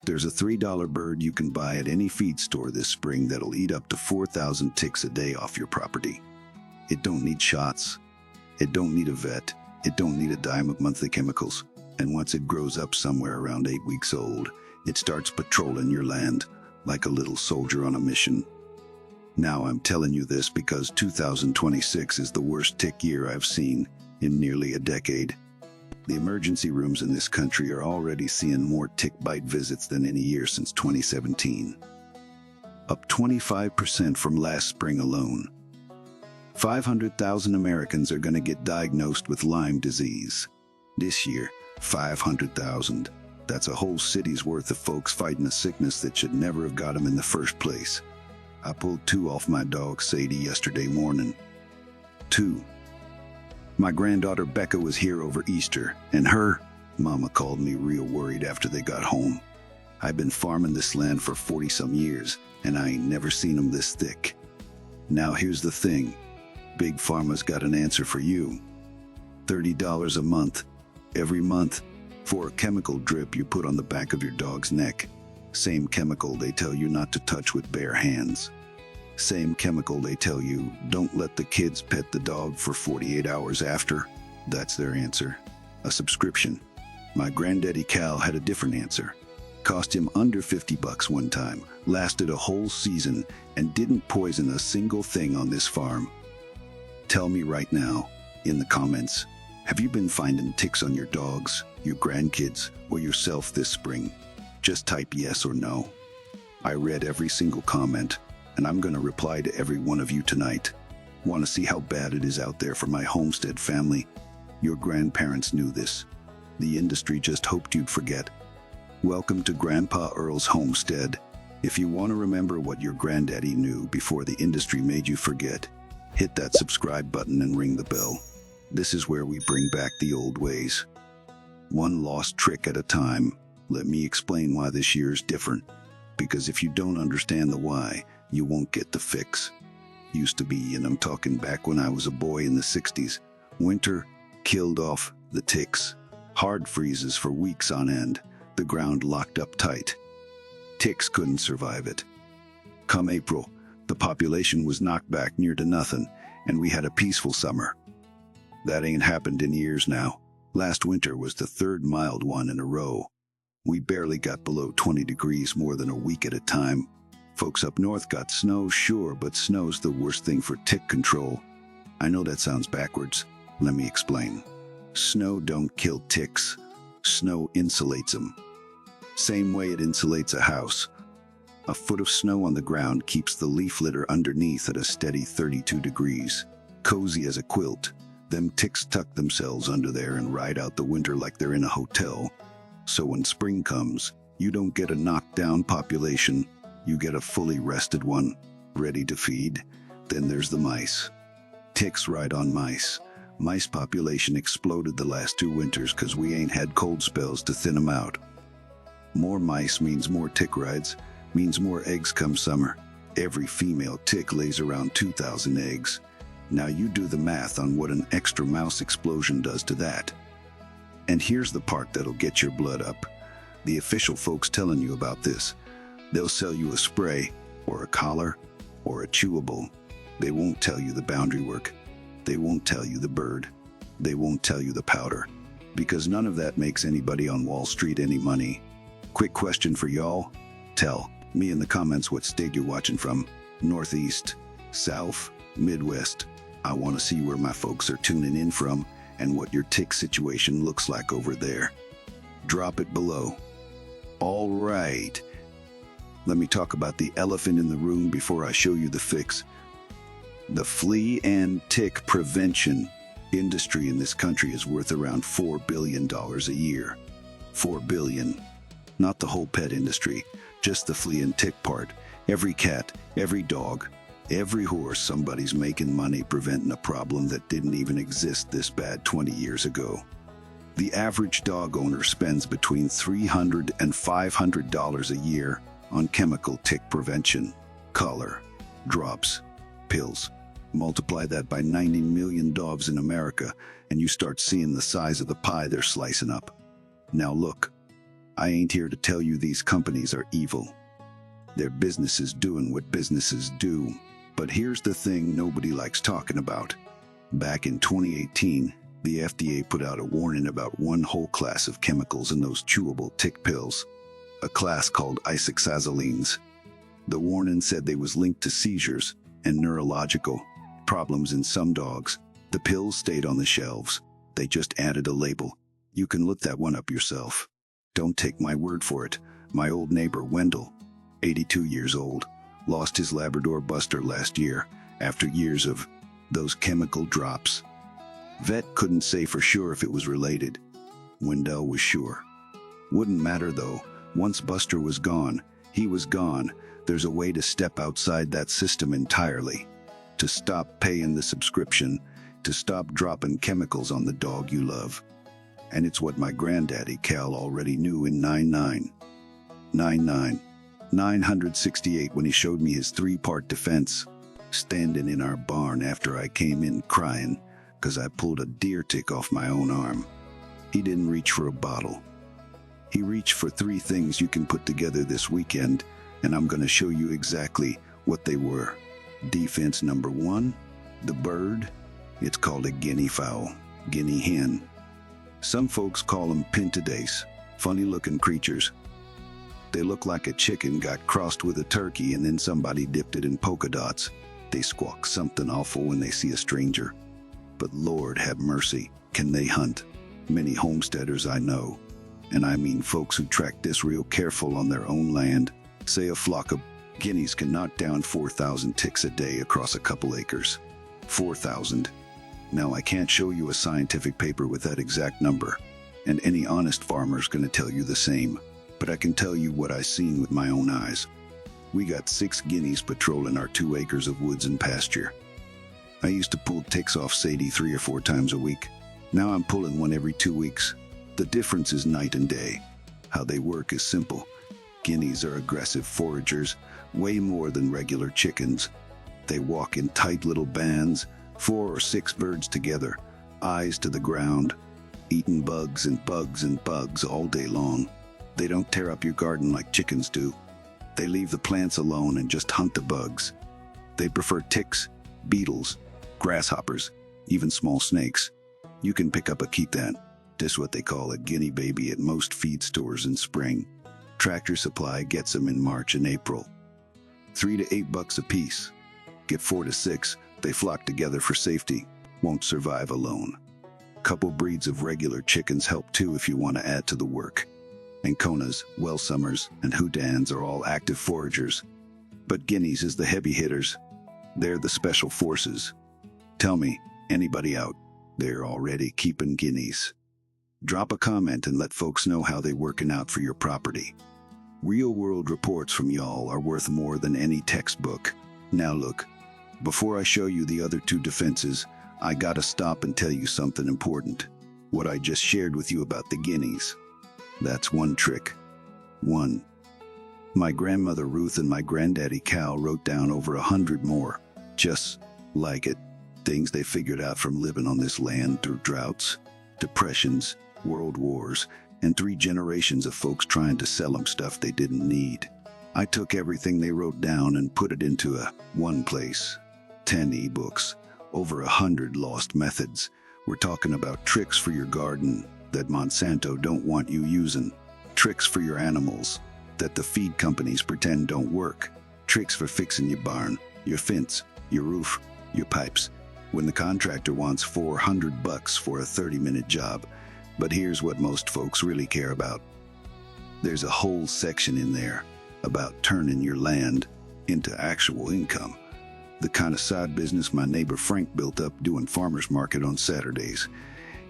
There's a $3 bird you can buy at any feed store this spring that'll eat up to 4,000 ticks a day off your property. It don't need shots. It don't need a vet. It don't need a dime of monthly chemicals. And once it grows up somewhere around 8 weeks old, it starts patrolling your land like a little soldier on a mission. Now I'm telling you this because 2026 is the worst tick year I've seen in nearly a decade. The emergency rooms in this country are already seeing more tick bite visits than any year since 2017. Up 25% from last spring alone. 500,000 Americans are going to get diagnosed with Lyme disease. This year, 500,000. That's a whole city's worth of folks fighting a sickness that should never have got them in the first place. I pulled 2 off my dog Sadie yesterday morning. 2. My granddaughter Becca was here over Easter, and her mama called me real worried after they got home. I've been farming this land for 40-some years, and I ain't never seen them this thick. Now here's the thing. Big Pharma's got an answer for you. $30 a month, every month, for a chemical drip you put on the back of your dog's neck. Same chemical they tell you not to touch with bare hands. Same chemical they tell you don't let the kids pet the dog for 48 hours after. That's their answer. A subscription. My granddaddy Cal had a different answer. Cost him under $50 one time, lasted a whole season, and didn't poison a single thing on this farm. Tell me right now, in the comments, have you been finding ticks on your dogs, your grandkids, or yourself this spring? Just type yes or no. I read every single comment, and I'm going to reply to every one of you tonight. Want to see how bad it is out there for my Homestead family? Your grandparents knew this. The industry just hoped you'd forget. Welcome to Grandpa Earl's Homestead. If you want to remember what your granddaddy knew before the industry made you forget, hit that subscribe button and ring the bell. This is where we bring back the old ways. One lost trick at a time. Let me explain why this year is different. Because if you don't understand the why, you won't get the fix. Used to be, and I'm talking back when I was a boy in the 60s, winter killed off the ticks. Hard freezes for weeks on end, the ground locked up tight. Ticks couldn't survive it. Come April, the population was knocked back near to nothing, and we had a peaceful summer. That ain't happened in years now. Last winter was the 3rd mild one in a row. We barely got below 20 degrees more than a week at a time. Folks up north got snow, sure, but snow's the worst thing for tick control. I know that sounds backwards. Let me explain. Snow don't kill ticks. Snow insulates them. Same way it insulates a house. A foot of snow on the ground keeps the leaf litter underneath at a steady 32 degrees. Cozy as a quilt. Them ticks tuck themselves under there and ride out the winter like they're in a hotel. So when spring comes, you don't get a knocked down population. You get a fully rested one, ready to feed. Then there's the mice. Ticks ride on mice. Mice population exploded the last 2 winters because we ain't had cold spells to thin them out. More mice means more tick rides, means more eggs come summer. Every female tick lays around 2,000 eggs. Now you do the math on what an extra mouse explosion does to that. And here's the part that'll get your blood up. The official folks telling you about this. They'll sell you a spray, or a collar, or a chewable. They won't tell you the boundary work. They won't tell you the bird. They won't tell you the powder. Because none of that makes anybody on Wall Street any money. Quick question for y'all. Tell me in the comments what state you're watching from. Northeast, South, Midwest. I want to see where my folks are tuning in from and what your tick situation looks like over there. Drop it below. All right. Let me talk about the elephant in the room before I show you the fix. The flea and tick prevention industry in this country is worth around $4 billion a year. $4 billion. Not the whole pet industry, just the flea and tick part. Every cat, every dog, every horse, somebody's making money preventing a problem that didn't even exist this bad 20 years ago. The average dog owner spends between $300 and $500 a year on chemical tick prevention, collar, drops, pills. Multiply that by 90 million dogs in America, and you start seeing the size of the pie they're slicing up. Now look, I ain't here to tell you these companies are evil. Their business is doing what businesses do. But here's the thing nobody likes talking about. Back in 2018, the FDA put out a warning about one whole class of chemicals in those chewable tick pills, a class called isoxazolines. The warning said they was linked to seizures and neurological problems in some dogs. The pills stayed on the shelves. They just added a label. You can look that one up yourself. Don't take my word for it. My old neighbor Wendell, 82 years old, lost his Labrador Buster last year after years of those chemical drops. Vet couldn't say for sure if it was related. Wendell was sure. Wouldn't matter though. Once Buster was gone, he was gone. There's a way to step outside that system entirely. To stop paying the subscription, to stop dropping chemicals on the dog you love. And it's what my granddaddy Cal already knew in 968 when he showed me his 3-part defense, standing in our barn after I came in crying because I pulled a deer tick off my own arm. He didn't reach for a bottle. He reached for 3 things you can put together this weekend, and I'm going to show you exactly what they were. Defense number 1, the bird. It's called a guinea fowl, guinea hen. Some folks call them pintadace, funny-looking creatures. They look like a chicken got crossed with a turkey and then somebody dipped it in polka dots. They squawk something awful when they see a stranger. But Lord have mercy, can they hunt? Many homesteaders I know, and I mean folks who track this real careful on their own land, say a flock of guineas can knock down 4,000 ticks a day across a couple acres. 4,000. Now I can't show you a scientific paper with that exact number, and any honest farmer's gonna tell you the same, but I can tell you what I seen with my own eyes. We got 6 guineas patrolling our 2 acres of woods and pasture. I used to pull ticks off Sadie 3 or 4 times a week. Now I'm pulling one every 2 weeks. The difference is night and day. How they work is simple. Guineas are aggressive foragers, way more than regular chickens. They walk in tight little bands, 4 or 6 birds together, eyes to the ground, eating bugs and bugs and bugs all day long. They don't tear up your garden like chickens do. They leave the plants alone and just hunt the bugs. They prefer ticks, beetles, grasshoppers, even small snakes. You can pick up a ketan. This is what they call a guinea baby at most feed stores in spring. Tractor Supply gets them in March and April. $3 to $8 a piece. Get 4 to 6. They flock together for safety. Won't survive alone. Couple breeds of regular chickens help too if you want to add to the work. Anconas, Welsummers, and Houdans are all active foragers. But guineas is the heavy hitters. They're the special forces. Tell me, anybody out there already keeping guineas? Drop a comment and let folks know how they working out for your property. Real-world reports from y'all are worth more than any textbook. Now look, before I show you the other 2 defenses, I gotta stop and tell you something important. What I just shared with you about the guineas. That's one trick. 1. My grandmother Ruth and my granddaddy Cal wrote down over 100 more, just like it. Things they figured out from living on this land through droughts, depressions, world wars, and 3 generations of folks trying to sell them stuff they didn't need. I took everything they wrote down and put it into one place. 10 ebooks, over 100 lost methods. We're talking about tricks for your garden that Monsanto don't want you using, tricks for your animals that the feed companies pretend don't work, tricks for fixing your barn, your fence, your roof, your pipes, when the contractor wants $400 for a 30-minute job. But here's what most folks really care about. There's a whole section in there about turning your land into actual income. The kind of side business my neighbor Frank built up doing farmers market on Saturdays.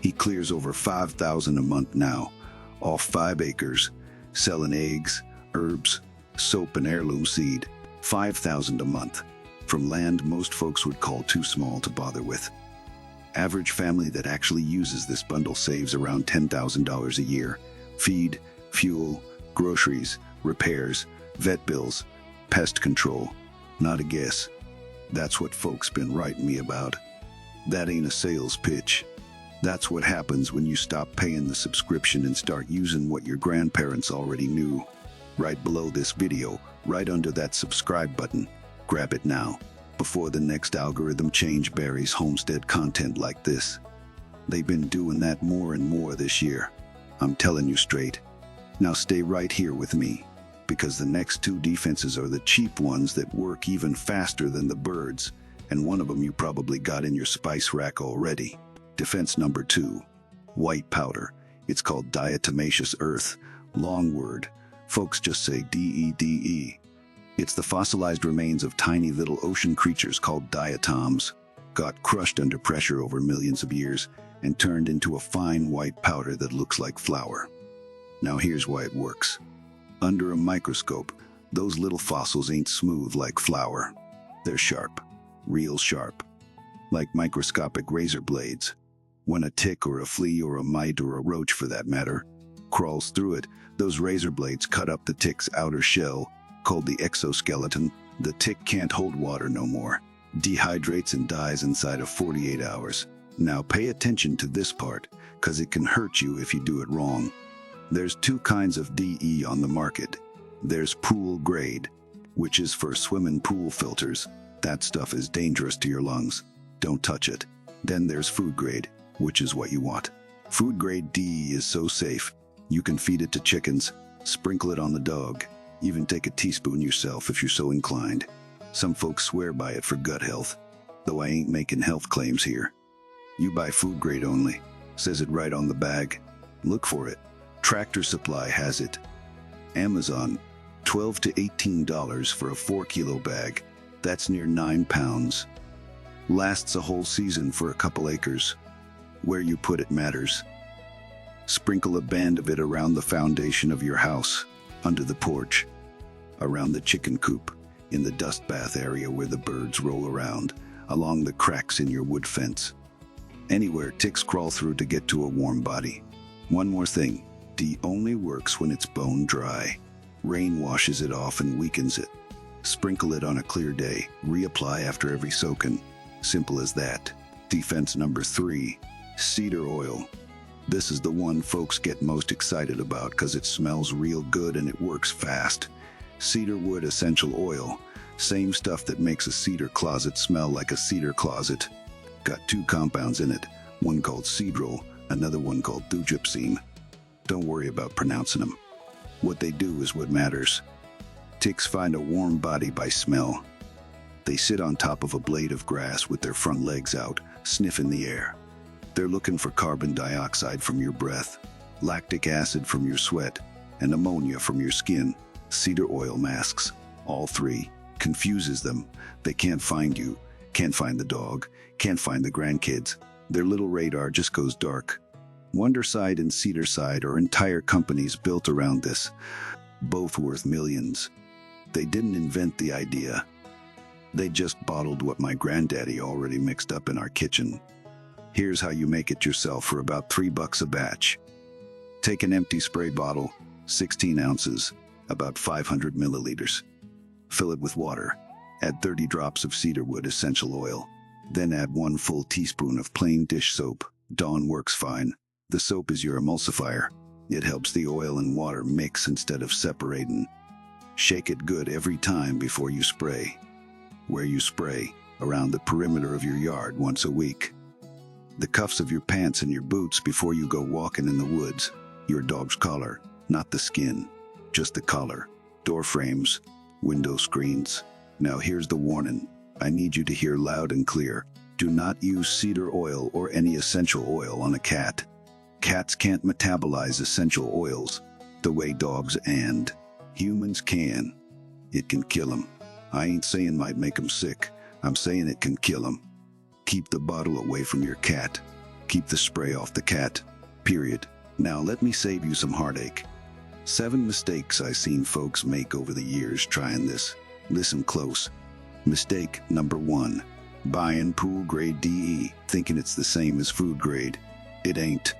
He clears over $5,000 a month now, off 5 acres, selling eggs, herbs, soap, and heirloom seed. $5,000 a month, from land most folks would call too small to bother with. Average family that actually uses this bundle saves around $10,000 a year. Feed, fuel, groceries, repairs, vet bills, pest control. Not a guess. That's what folks been writing me about. That ain't a sales pitch. That's what happens when you stop paying the subscription and start using what your grandparents already knew. Right below this video, right under that subscribe button. Grab it now, before the next algorithm change buries homestead content like this. They've been doing that more and more this year. I'm telling you straight. Now stay right here with me, because the next two defenses are the cheap ones that work even faster than the birds, and one of them you probably got in your spice rack already. Defense number 2, white powder. It's called diatomaceous earth. Long word. Folks just say DEDE. It's the fossilized remains of tiny little ocean creatures called diatoms, got crushed under pressure over millions of years and turned into a fine white powder that looks like flour. Now here's why it works. Under a microscope, those little fossils ain't smooth like flour. They're sharp, real sharp, like microscopic razor blades. When a tick or a flea or a mite or a roach for that matter crawls through it, those razor blades cut up the tick's outer shell, called the exoskeleton. The tick can't hold water no more, dehydrates and dies inside of 48 hours. Now pay attention to this part, cause it can hurt you if you do it wrong. There's 2 kinds of DE on the market. There's pool grade, which is for swimming pool filters. That stuff is dangerous to your lungs. Don't touch it. Then there's food grade, which is what you want. Food grade DE is so safe. You can feed it to chickens, sprinkle it on the dog, even take a teaspoon yourself if you're so inclined. Some folks swear by it for gut health, though I ain't making health claims here. You buy food grade only. Says it right on the bag. Look for it. Tractor Supply has it. Amazon, $12 to $18 for a 4-kilo bag. That's near 9 pounds. Lasts a whole season for a couple acres. Where you put it matters. Sprinkle a band of it around the foundation of your house, under the porch, around the chicken coop, in the dust bath area where the birds roll around, along the cracks in your wood fence. Anywhere ticks crawl through to get to a warm body. One more thing, DE only works when it's bone dry. Rain washes it off and weakens it. Sprinkle it on a clear day, reapply after every soaking. Simple as that. Defense number 3, cedar oil. This is the one folks get most excited about because it smells real good and it works fast. Cedar wood essential oil, same stuff that makes a cedar closet smell like a cedar closet. Got 2 compounds in it, one called cedrol, another one called thujapsine. Don't worry about pronouncing them. What they do is what matters. Ticks find a warm body by smell. They sit on top of a blade of grass with their front legs out, sniffing the air. They're looking for carbon dioxide from your breath, lactic acid from your sweat, and ammonia from your skin. Cedar oil masks, all 3, confuses them. They can't find you, can't find the dog, can't find the grandkids. Their little radar just goes dark. Wonderside and Cedarside are entire companies built around this, both worth millions. They didn't invent the idea. They just bottled what my granddaddy already mixed up in our kitchen. Here's how you make it yourself for about $3 a batch. Take an empty spray bottle, 16 ounces, about 500 milliliters. Fill it with water. Add 30 drops of cedarwood essential oil. Then add 1 full teaspoon of plain dish soap. Dawn works fine. The soap is your emulsifier. It helps the oil and water mix instead of separating. Shake it good every time before you spray. Where you spray, around the perimeter of your yard once a week. The cuffs of your pants and your boots before you go walking in the woods. Your dog's collar, not the skin, just the collar. Door frames, window screens. Now here's the warning. I need you to hear loud and clear. Do not use cedar oil or any essential oil on a cat. Cats can't metabolize essential oils the way dogs and humans can. It can kill them. I ain't saying might make them sick. I'm saying it can kill them. Keep the bottle away from your cat. Keep the spray off the cat. Period. Now let me save you some heartache. 7 mistakes I've seen folks make over the years trying this. Listen close. Mistake number 1. Buying pool grade DE, thinking it's the same as food grade. It ain't.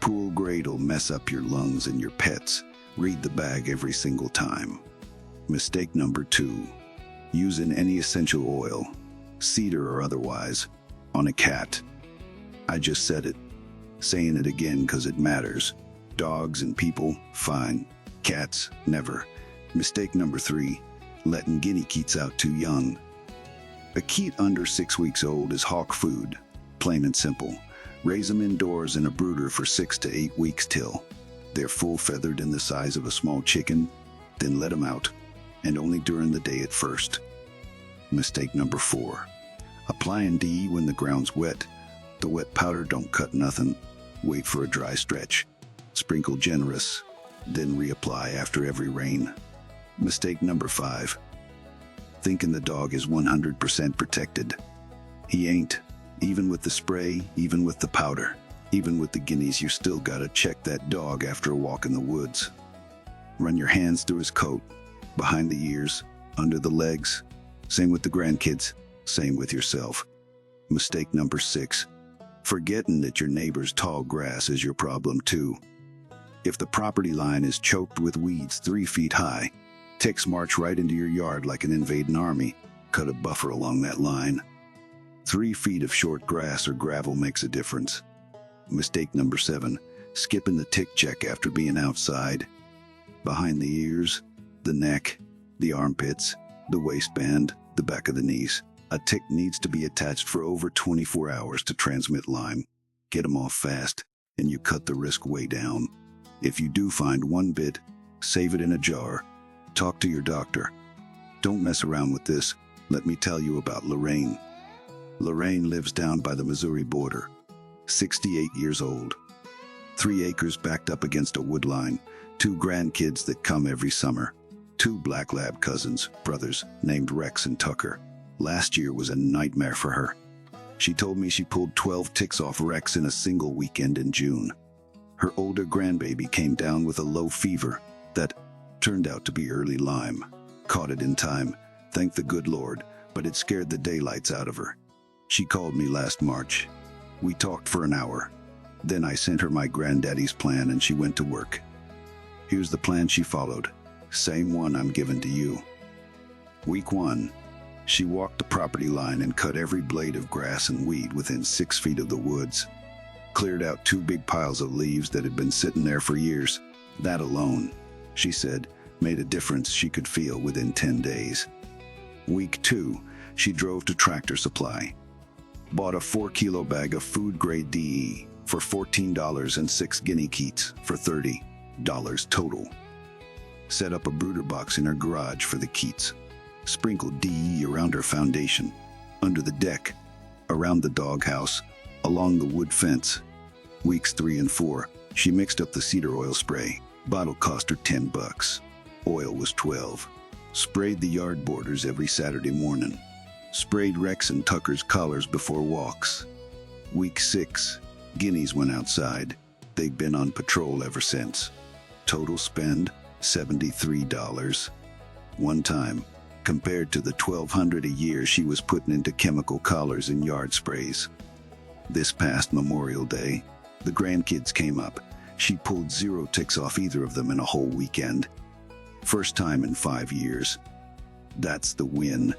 Pool grade will mess up your lungs and your pets. Read the bag every single time. Mistake number 2. Using any essential oil, cedar or otherwise, on a cat. I just said it. Saying it again because it matters. Dogs and people, fine. Cats, never. Mistake number 3, letting guinea keets out too young. A keet under 6 weeks old is hawk food, plain and simple. Raise them indoors in a brooder for 6 to 8 weeks till they're full feathered and the size of a small chicken, then let them out, and only during the day at first. Mistake number 4, applying DE when the ground's wet. The wet powder don't cut nothing. Wait for a dry stretch. Sprinkle generous, then reapply after every rain. Mistake number 5, thinking the dog is 100% protected. He ain't. Even with the spray, even with the powder, even with the guineas, you still gotta check that dog after a walk in the woods. Run your hands through his coat, behind the ears, under the legs. Same with the grandkids, same with yourself. Mistake number 6, forgetting that your neighbor's tall grass is your problem too. If the property line is choked with weeds 3 feet high, ticks march right into your yard like an invading army. Cut a buffer along that line. 3 feet of short grass or gravel makes a difference. Mistake number 7, skipping the tick check after being outside. Behind the ears, the neck, the armpits, the waistband, the back of the knees. A tick needs to be attached for over 24 hours to transmit Lyme. Get them off fast, and you cut the risk way down. If you do find one bit, save it in a jar. Talk to your doctor. Don't mess around with this. Let me tell you about Lorraine. Lorraine lives down by the Missouri border. 68 years old. 3 acres backed up against a wood line. 2 grandkids that come every summer. 2 black lab cousins, brothers, named Rex and Tucker. Last year was a nightmare for her. She told me she pulled 12 ticks off Rex in a single weekend in June. Her older grandbaby came down with a low fever that turned out to be early Lyme. Caught it in time, thank the good Lord, but it scared the daylights out of her. She called me last March. We talked for an hour. Then I sent her my granddaddy's plan and she went to work. Here's the plan she followed. Same one I'm giving to you. Week 1. She walked the property line and cut every blade of grass and weed within 6 feet of the woods. Cleared out 2 big piles of leaves that had been sitting there for years. That alone, she said, made a difference she could feel within 10 days. Week 2, she drove to Tractor Supply. Bought a 4-kilo bag of food-grade DE for $14 and 6 guinea keets for $30 total. Set up a brooder box in her garage for the keets. Sprinkled DE around her foundation, under the deck, around the doghouse, along the wood fence. Weeks 3 and 4, she mixed up the cedar oil spray. Bottle cost her $10. Oil was $12. Sprayed the yard borders every Saturday morning. Sprayed Rex and Tucker's collars before walks. Week 6, guineas went outside. They've been on patrol ever since. Total spend, $73. One time, compared to the $1,200 a year she was putting into chemical collars and yard sprays. This past Memorial Day, the grandkids came up. She pulled 0 ticks off either of them in a whole weekend. First time in 5 years. That's the win.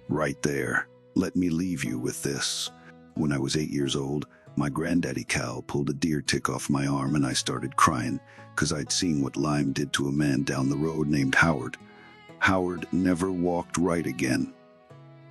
Right there. Let me leave you with this. When I was 8 years old, my granddaddy cow pulled a deer tick off my arm and I started crying because I'd seen what Lyme did to a man down the road named Howard. Howard never walked right again.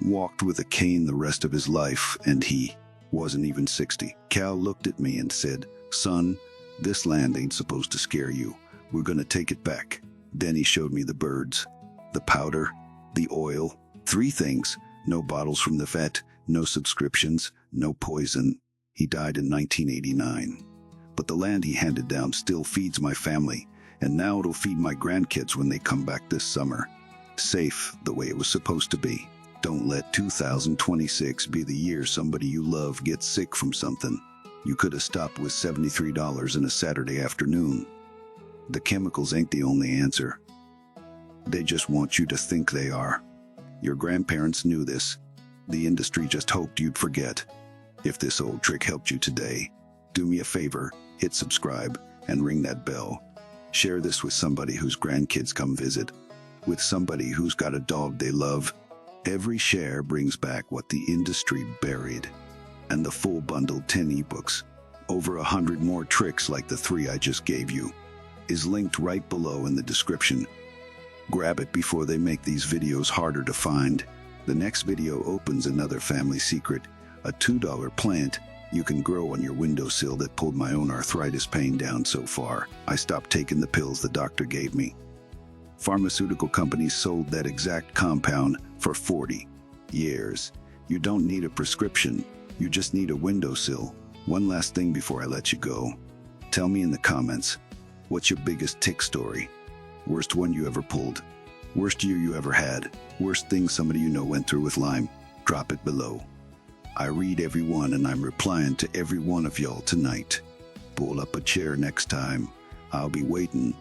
Walked with a cane the rest of his life, and he wasn't even 60. Cal looked at me and said, "Son, this land ain't supposed to scare you. We're gonna take it back." Then he showed me the birds, the powder, the oil, 3 things. No bottles from the vet, no subscriptions, no poison. He died in 1989. But the land he handed down still feeds my family, and now it'll feed my grandkids when they come back this summer. Safe the way it was supposed to be. Don't let 2026 be the year somebody you love gets sick from something. You could have stopped with $73 in a Saturday afternoon. The chemicals ain't the only answer. They just want you to think they are. Your grandparents knew this. The industry just hoped you'd forget. If this old trick helped you today, do me a favor, hit subscribe and ring that bell. Share this with somebody whose grandkids come visit, with somebody who's got a dog they love. Every share brings back what the industry buried. And the full bundled 10 ebooks, over 100 more tricks like the 3 I just gave you, is linked right below in the description. Grab it before they make these videos harder to find. The next video opens another family secret, a $2 plant you can grow on your windowsill that pulled my own arthritis pain down so far. I stopped taking the pills the doctor gave me. Pharmaceutical companies sold that exact compound for 40 years. You don't need a prescription, you just need a windowsill. One last thing before I let you go. Tell me in the comments, what's your biggest tick story? Worst one you ever pulled? Worst year you ever had? Worst thing somebody you know went through with Lyme? Drop it below. I read every one and I'm replying to every one of y'all tonight. Pull up a chair next time. I'll be waiting.